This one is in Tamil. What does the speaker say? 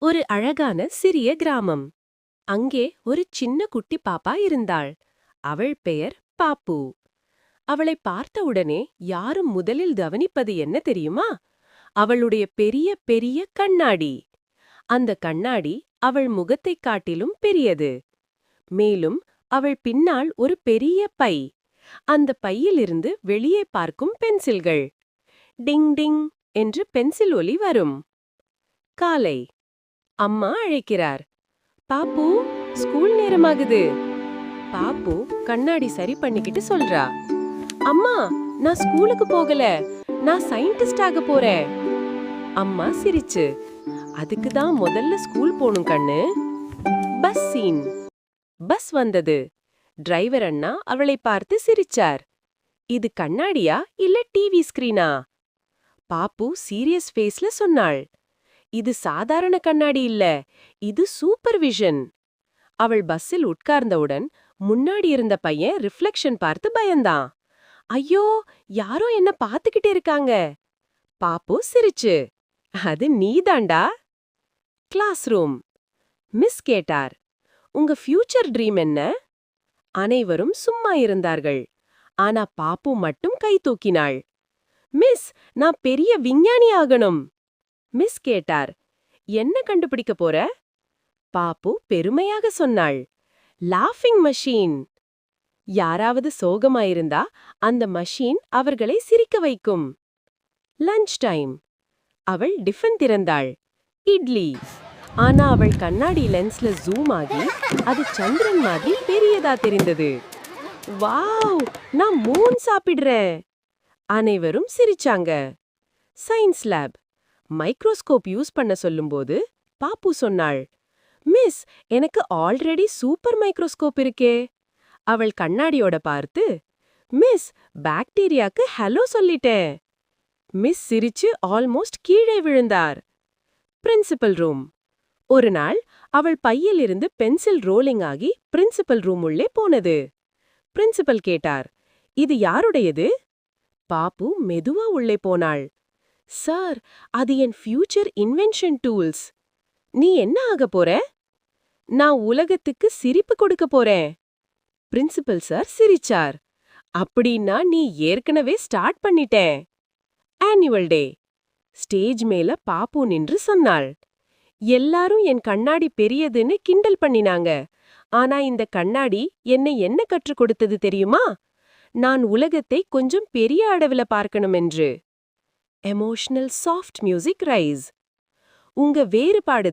ஒரு அழகான சிறிய கிராமம். அங்கே ஒரு சின்ன குட்டி பாப்பா இருந்தாள். அவள் பெயர் பாப்பு. அவளை பார்த்தவுடனே யாரும் முதலில் கவனிப்பது என்ன தெரியுமா? அவளுடைய பெரிய பெரிய கண்ணாடி. அந்த கண்ணாடி அவள் முகத்தைக் காட்டிலும் பெரியது. மேலும் அவள் பின்னால் ஒரு பெரிய பை. அந்த பையிலிருந்து வெளியே பார்க்கும் பென்சில்கள். டிங் டிங் என்று பென்சில் ஒலி வரும். காலை. அம்மா அழைக்கிறார். பாப்பு, ஸ்கூல் நேரமாகுது. பாப்பு கண்ணாடி சரி பண்ணிக்கிட்டு சொல்றா. அம்மா, நான் ஸ்கூலுக்கு போகல. நான் சயின்டிஸ்ட் ஆக போறேன். அம்மா சிரிச்சு, அதுக்கு தான் முதல்ல ஸ்கூல் போணும் கண்ணு. Bus scene. பஸ் வந்தது. டிரைவர் அண்ணா அவளை பார்த்து சிரிச்சார். இது கண்ணாடியா இல்ல டிவி ஸ்கிரீனா? பாப்பு சீரியஸ் ஃபேஸ்ல சொன்னாள். இது சாதாரண கண்ணாடி இல்ல, இது சூப்பர்விஷன். அவள் பஸ்ஸில் உட்கார்ந்தவுடன் முன்னாடி இருந்த பையன் ரிஃப்ளெக்ஷன் பார்த்து பயந்தான். ஐயோ, யாரோ என்ன பாத்துக்கிட்டே இருக்காங்க. பாப்பு சிரிச்சு, அது நீதாண்டா. Class room. மிஸ் கேட்டார், உங்க ஃபியூச்சர் ட்ரீம் என்ன? அனைவரும் சும்மா இருந்தார்கள். ஆனா பாப்பு மட்டும் கை தூக்கினாள். மிஸ், நான் பெரிய விஞ்ஞானி ஆகணும். மிஸ் கேட்டார், என்ன கண்டுபிடிக்க போற? பாப்பு பெருமையாக சொன்னாள், லாஃபிங் மஷீன். யாராவது சோகமாயிருந்தா அந்த மஷீன் அவர்களை சிரிக்க வைக்கும். Lunch time. அவள் டிஃபன் திறந்தாள். இட்லி. ஆனா அவள் கண்ணாடி லென்ஸ்ல ஜூம் ஆகி அது சந்திரன் மாதிரி பெரியதா தெரிந்தது. வாவ், நான் மூன் சாப்பிடுறேன். அனைவரும் சிரிச்சாங்க. Science lab. மைக்ரோஸ்கோப் யூஸ் பண்ண சொல்லும்போது பாப்பு சொன்னாள், மிஸ், எனக்கு ஆல்ரெடி சூப்பர் மைக்ரோஸ்கோப் இருக்கே. அவள் கண்ணாடியோட பார்த்து, மிஸ், பாக்டீரியாக்கு ஹலோ சொல்லிட்டேன். மிஸ் சிரிச்சு ஆல்மோஸ்ட் கீழே விழுந்தார். Principal room. ஒரு நாள் அவள் பையிலிருந்து பென்சில் ரோலிங் ஆகி பிரின்சிபல் ரூம் உள்ளே போனது. பிரின்சிபல் கேட்டார், இது யாருடையது? பாப்பு மெதுவா உள்ளே போனாள். சார், அது என் ஃபியூச்சர் இன்வென்ஷன் டூல்ஸ். நீ என்ன ஆக போற? நான் உலகத்துக்கு சிரிப்பு கொடுக்க போறேன். பிரின்சிபல் சார் சிரிச்சார். அப்படின்னா நீ ஏற்கனவே ஸ்டார்ட் பண்ணிட்டேன். Annual day. ஸ்டேஜ் மேல பாப்பு நின்று சொன்னாள், எல்லாரும் என் கண்ணாடி பெரியதுன்னு கிண்டல் பண்ணினாங்க. ஆனா இந்த கண்ணாடி என்னை என்ன கற்றுக் கொடுத்தது தெரியுமா? நான் உலகத்தை கொஞ்சம் பெரிய அளவுல பார்க்கணும் என்று. Emotional soft music rice. உங்க வேறுபாடு